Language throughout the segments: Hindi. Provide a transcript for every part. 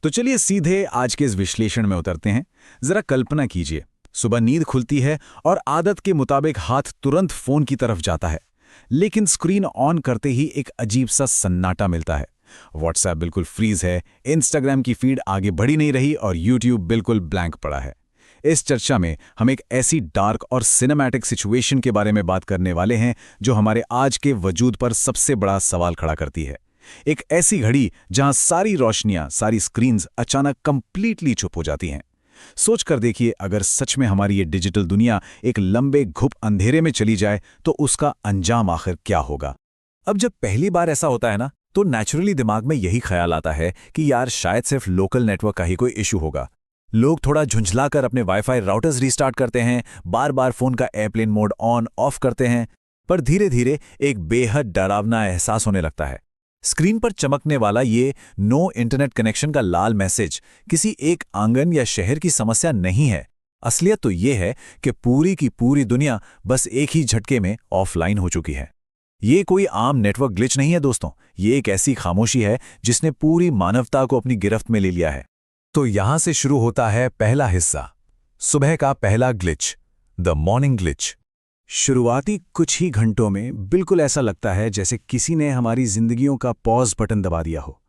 तो चलिए सीधे आज के इस विश्लेषण में उतरते हैं। जरा कल्पना कीजिए, सुबह नींद खुलती है और आदत के मुताबिक हाथ तुरंत फोन की तरफ जाता है, लेकिन स्क्रीन ऑन करते ही एक अजीब सा सन्नाटा मिलता है। व्हाट्सएप बिल्कुल फ्रीज है, इंस्टाग्राम की फीड आगे बढ़ी नहीं रही और यूट्यूब बिल्कुल ब्लैंक पड़ा है। इस चर्चा में हम एक ऐसी डार्क और सिनेमैटिक सिचुएशन के बारे में बात करने वाले हैं जो हमारे आज के वजूद पर सबसे बड़ा सवाल खड़ा करती है। एक ऐसी घड़ी जहां सारी रोशनियां, सारी स्क्रीन्स अचानक कंप्लीटली चुप हो जाती हैं। सोच कर देखिए, अगर सच में हमारी ये डिजिटल दुनिया एक लंबे घुप अंधेरे में चली जाए तो उसका अंजाम आखिर क्या होगा। अब जब पहली बार ऐसा होता है ना, तो नेचुरली दिमाग में यही ख्याल आता है कि यार शायद सिर्फ लोकल नेटवर्क का ही कोई इशू होगा। लोग थोड़ा झुंझलाकर अपने वाईफाई राउटर्स रिस्टार्ट करते हैं, बार बार फोन का एयरप्लेन मोड ऑन ऑफ करते हैं, पर धीरे धीरे एक बेहद डरावना एहसास होने लगता है। स्क्रीन पर चमकने वाला ये नो इंटरनेट कनेक्शन का लाल मैसेज किसी एक आंगन या शहर की समस्या नहीं है। असलियत तो ये है कि पूरी की पूरी दुनिया बस एक ही झटके में ऑफलाइन हो चुकी है। ये कोई आम नेटवर्क ग्लिच नहीं है दोस्तों, ये एक ऐसी खामोशी है जिसने पूरी मानवता को अपनी गिरफ्त में ले लिया है। तो यहां से शुरू होता है पहला हिस्सा, सुबह का पहला ग्लिच, द मॉर्निंग ग्लिच। शुरुआती कुछ ही घंटों में बिल्कुल ऐसा लगता है जैसे किसी ने हमारी जिंदगियों का पॉज बटन दबा दिया हो।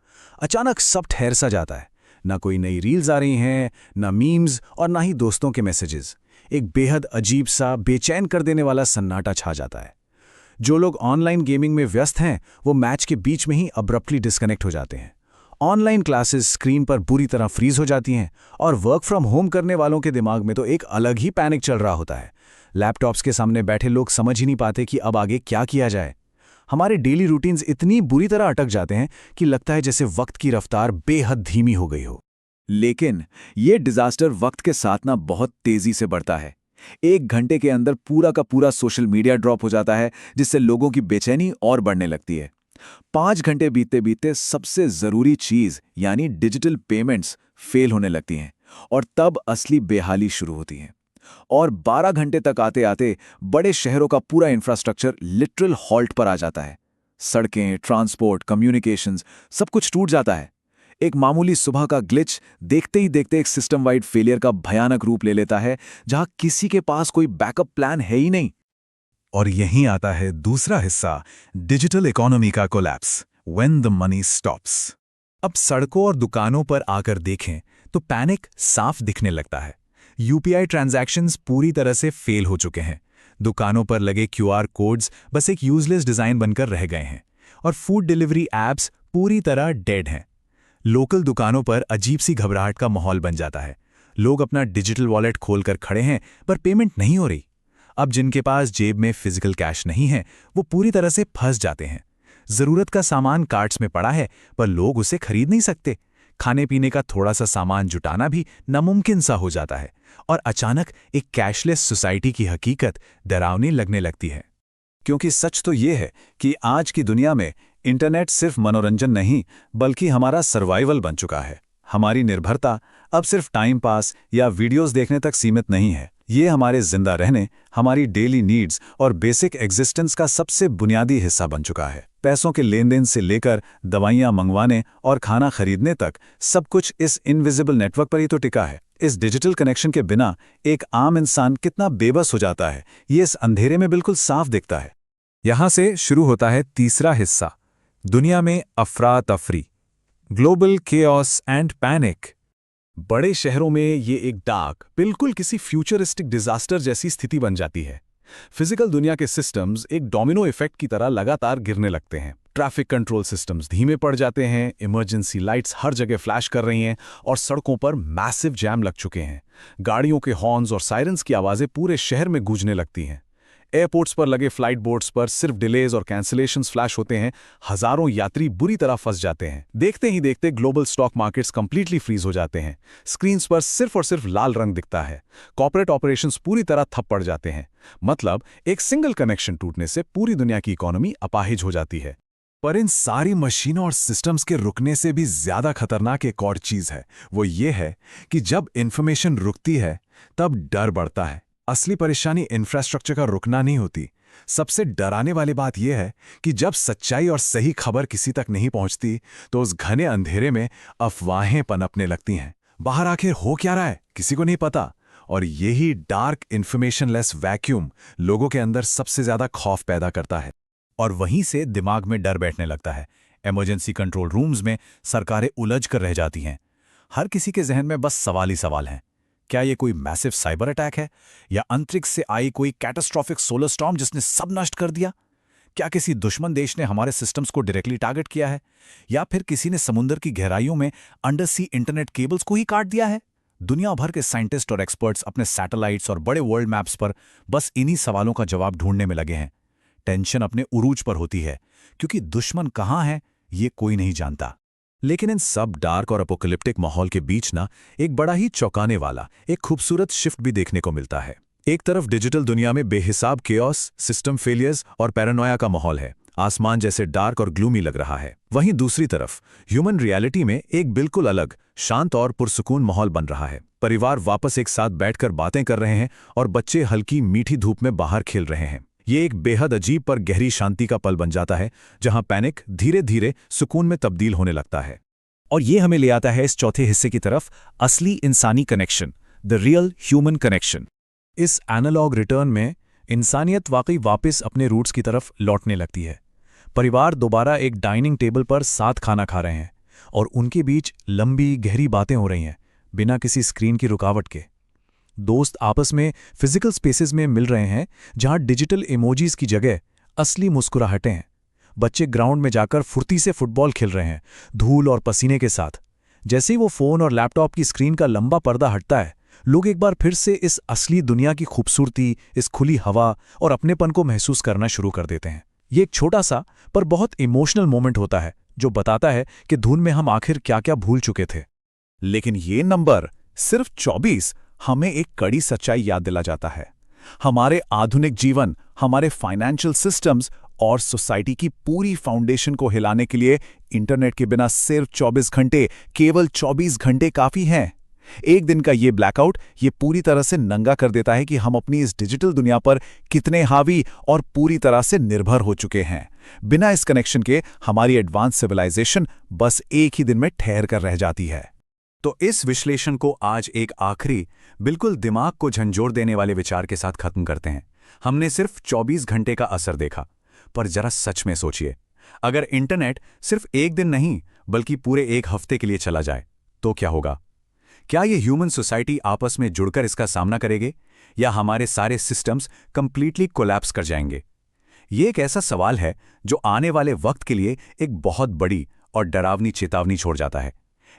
अचानक सब ठहर सा जाता है, ना कोई नई रील्स आ रही हैं, ना मीम्स और ना ही दोस्तों के मैसेजेस। एक बेहद अजीब सा, बेचैन कर देने वाला सन्नाटा छा जाता है। जो लोग ऑनलाइन गेमिंग में व्यस्त हैं वो मैच के बीच में ही अब्रप्टली डिस्कनेक्ट हो जाते हैं। ऑनलाइन क्लासेस स्क्रीन पर बुरी तरह फ्रीज हो जाती हैं और वर्क फ्रॉम होम करने वालों के दिमाग में तो एक अलग ही पैनिक चल रहा होता है। लैपटॉप्स के सामने बैठे लोग समझ ही नहीं पाते कि अब आगे क्या किया जाए। हमारे डेली रूटीन्स इतनी बुरी तरह अटक जाते हैं कि लगता है जैसे वक्त की रफ्तार बेहद धीमी हो गई हो। लेकिन ये डिजास्टर वक्त के साथ ना बहुत तेजी से बढ़ता है। 1 घंटे के अंदर पूरा का पूरा सोशल मीडिया ड्रॉप हो जाता है, जिससे लोगों की बेचैनी और बढ़ने लगती है। 5 घंटे बीतते बीतते सबसे जरूरी चीज यानी डिजिटल पेमेंट्स फेल होने लगती हैं और तब असली बेहाली शुरू होती है। और 12 घंटे तक आते आते बड़े शहरों का पूरा इंफ्रास्ट्रक्चर लिटरल हॉल्ट पर आ जाता है। सड़कें, ट्रांसपोर्ट, कम्युनिकेशंस सब कुछ टूट जाता है। एक मामूली सुबह का ग्लिच देखते ही देखते एक सिस्टम वाइड फेलियर का भयानक रूप ले लेता है, जहां किसी के पास कोई बैकअप प्लान है ही नहीं। और यहीं आता है दूसरा हिस्सा, डिजिटल इकोनॉमी का collapse, when the money stops. अब सड़कों और दुकानों पर आकर देखें तो पैनिक साफ दिखने लगता है। यूपीआई ट्रांजैक्शंस पूरी तरह से फेल हो चुके हैं। दुकानों पर लगे क्यूआर कोड्स बस एक यूजलेस डिजाइन बनकर रह गए हैं और फूड डिलीवरी ऐप्स पूरी तरह डेड हैं। लोकल दुकानों पर अजीब सी घबराहट का माहौल बन जाता है। लोग अपना डिजिटल वॉलेट खोलकर खड़े हैं पर पेमेंट नहीं हो रही। अब जिनके पास जेब में फिजिकल कैश नहीं है वो पूरी तरह से फंस जाते हैं। जरूरत का सामान कार्ट्स में पड़ा है पर लोग उसे खरीद नहीं सकते। खाने पीने का थोड़ा सा सामान जुटाना भी नामुमकिन सा हो जाता है और अचानक एक कैशलेस सोसाइटी की हकीकत डरावनी लगने लगती है। क्योंकि सच तो ये है कि आज की दुनिया में इंटरनेट सिर्फ मनोरंजन नहीं बल्कि हमारा सर्वाइवल बन चुका है। हमारी निर्भरता अब सिर्फ टाइम पास या वीडियोस देखने तक सीमित नहीं है। ये हमारे जिंदा रहने, हमारी डेली नीड्स और बेसिक एग्जिस्टेंस का सबसे बुनियादी हिस्सा बन चुका है। पैसों के लेन देन से लेकर दवाइयां मंगवाने और खाना खरीदने तक सब कुछ इस इनविजिबल नेटवर्क पर ही तो टिका है। इस डिजिटल कनेक्शन के बिना एक आम इंसान कितना बेबस हो जाता है, ये इस अंधेरे में बिल्कुल साफ दिखता है। यहां से शुरू होता है तीसरा हिस्सा, दुनिया में अफरा तफरी, ग्लोबल केओस एंड पैनिक। बड़े शहरों में ये एक डार्क, बिल्कुल किसी फ्यूचरिस्टिक डिजास्टर जैसी स्थिति बन जाती है। फिजिकल दुनिया के सिस्टम्स एक डोमिनो इफेक्ट की तरह लगातार गिरने लगते हैं। ट्रैफिक कंट्रोल सिस्टम्स धीमे पड़ जाते हैं, इमरजेंसी लाइट्स हर जगह फ्लैश कर रही हैं और सड़कों पर मैसिव जैम लग चुके हैं। गाड़ियों के हॉर्न्स और सायरन्स की आवाजें पूरे शहर में गूंजने लगती हैं। एयरपोर्ट्स पर लगे फ्लाइट बोर्ड्स पर सिर्फ डिलेज और कैंसिलेशंस फ्लैश होते हैं। हजारों यात्री बुरी तरह फंस जाते हैं। देखते ही देखते global stock markets completely freeze हो जाते हैं। स्क्रीन्स पर सिर्फ और सिर्फ लाल रंग दिखता है। कॉर्पोरेट ऑपरेशंस पूरी तरह ठप पड़ जाते हैं। मतलब एक सिंगल कनेक्शन टूटने से पूरी दुनिया की इकोनॉमी अपाहिज हो जाती है। पर इन सारी मशीनों और सिस्टम्स के रुकने से भी ज्यादा खतरनाक एक और चीज है। वो ये है कि जब इंफॉर्मेशन रुकती है तब डर बढ़ता है। असली परेशानी इंफ्रास्ट्रक्चर का रुकना नहीं होती, सबसे डराने वाली बात यह है कि जब सच्चाई और सही खबर किसी तक नहीं पहुंचती, तो उस घने अंधेरे में अफवाहें पनपने लगती हैं। बाहर आखिर हो क्या रहा है, किसी को नहीं पता। और यही डार्क इन्फॉर्मेशनलेस वैक्यूम लोगों के अंदर सबसे ज्यादा खौफ पैदा करता है। और वहीं से दिमाग में डर बैठने लगता है। इमरजेंसी कंट्रोल रूम्स में सरकारें उलझ कर रह जाती हैं। हर किसी के जहन में बस सवाल ही सवाल हैं। क्या ये कोई मैसिव साइबर अटैक है, या अंतरिक्ष से आई कोई कैटास्ट्रॉफिक सोलर स्टॉर्म जिसने सब नष्ट कर दिया? क्या किसी दुश्मन देश ने हमारे सिस्टम्स को डायरेक्टली टारगेट किया है, या फिर किसी ने समुद्र की गहराइयों में अंडर सी इंटरनेट केबल्स को ही काट दिया है? दुनिया भर के साइंटिस्ट और एक्सपर्ट्स अपने सैटेलाइट्स और बड़े वर्ल्ड मैप्स पर बस इन्हीं सवालों का जवाब ढूंढने में लगे हैं। टेंशन अपने उरूज पर होती है, क्योंकि दुश्मन कहाँ है ये कोई नहीं जानता। लेकिन इन सब डार्क और अपोकलिप्टिक माहौल के बीच ना एक बड़ा ही चौंकाने वाला एक खूबसूरत शिफ्ट भी देखने को मिलता है। एक तरफ डिजिटल दुनिया में बेहिसाब केओस, सिस्टम फेलियर्स और पैरानोया का माहौल है। आसमान जैसे डार्क और ग्लूमी लग रहा है। वहीं दूसरी तरफ ह्यूमन रियलिटी में एक बिल्कुल अलग, शांत और पुरसुकून माहौल बन रहा है। परिवार वापस एक साथ बैठकर बातें कर रहे हैं और बच्चे हल्की मीठी धूप में बाहर खेल रहे हैं। ये एक बेहद अजीब पर गहरी शांति का पल बन जाता है, जहां पैनिक धीरे धीरे सुकून में तब्दील होने लगता है। और ये हमें ले आता है इस चौथे हिस्से की तरफ, असली इंसानी connection, the real human connection. इस एनालॉग रिटर्न में इंसानियत वाकई वापस अपने रूट्स की तरफ लौटने लगती है। परिवार दोबारा एक डाइनिंग टेबल पर साथ खाना खा रहे हैं और उनके बीच लंबी गहरी बातें हो रही हैं, बिना किसी स्क्रीन की रुकावट के। दोस्त आपस में फिजिकल स्पेसेस में मिल रहे हैं, जहां डिजिटल इमोजीज की जगह असली मुस्कुराहटें हैं। बच्चे ग्राउंड में जाकर फुर्ती से फुटबॉल खेल रहे हैं, धूल और पसीने के साथ। जैसे ही वो फोन और लैपटॉप की स्क्रीन का लंबा पर्दा हटता है, लोग एक बार फिर से इस असली दुनिया की खूबसूरती, इस खुली हवा और अपनेपन को महसूस करना शुरू कर देते हैं। ये एक छोटा सा पर बहुत इमोशनल मोमेंट होता है, जो बताता है कि धुन में हम आखिर क्या क्या भूल चुके थे। लेकिन ये नंबर सिर्फ 24 हमें एक कड़ी सच्चाई याद दिला जाता है। हमारे आधुनिक जीवन, हमारे फाइनेंशियल सिस्टम्स और सोसाइटी की पूरी फाउंडेशन को हिलाने के लिए इंटरनेट के बिना सिर्फ 24 घंटे, केवल 24 घंटे काफी हैं। एक दिन का ये ब्लैकआउट ये पूरी तरह से नंगा कर देता है कि हम अपनी इस डिजिटल दुनिया पर कितने हावी और पूरी तरह से निर्भर हो चुके हैं। बिना इस कनेक्शन के हमारी एडवांस सिविलाइजेशन बस एक ही दिन में ठहर कर रह जाती है। तो इस विश्लेषण को आज एक आखिरी, बिल्कुल दिमाग को झंझोर देने वाले विचार के साथ खत्म करते हैं। हमने सिर्फ 24 घंटे का असर देखा, पर जरा सच में सोचिए, अगर इंटरनेट सिर्फ एक दिन नहीं बल्कि पूरे एक हफ्ते के लिए चला जाए तो क्या होगा? क्या ये ह्यूमन सोसाइटी आपस में जुड़कर इसका सामना करेंगे, या हमारे सारे सिस्टम्स कंप्लीटली कोलैप्स कर जाएंगे? ये एक ऐसा सवाल है जो आने वाले वक्त के लिए एक बहुत बड़ी और डरावनी चेतावनी छोड़ जाता है।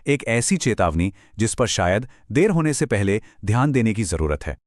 एक ऐसी चेतावनी जिस पर शायद देर होने से पहले ध्यान देने की जरूरत है।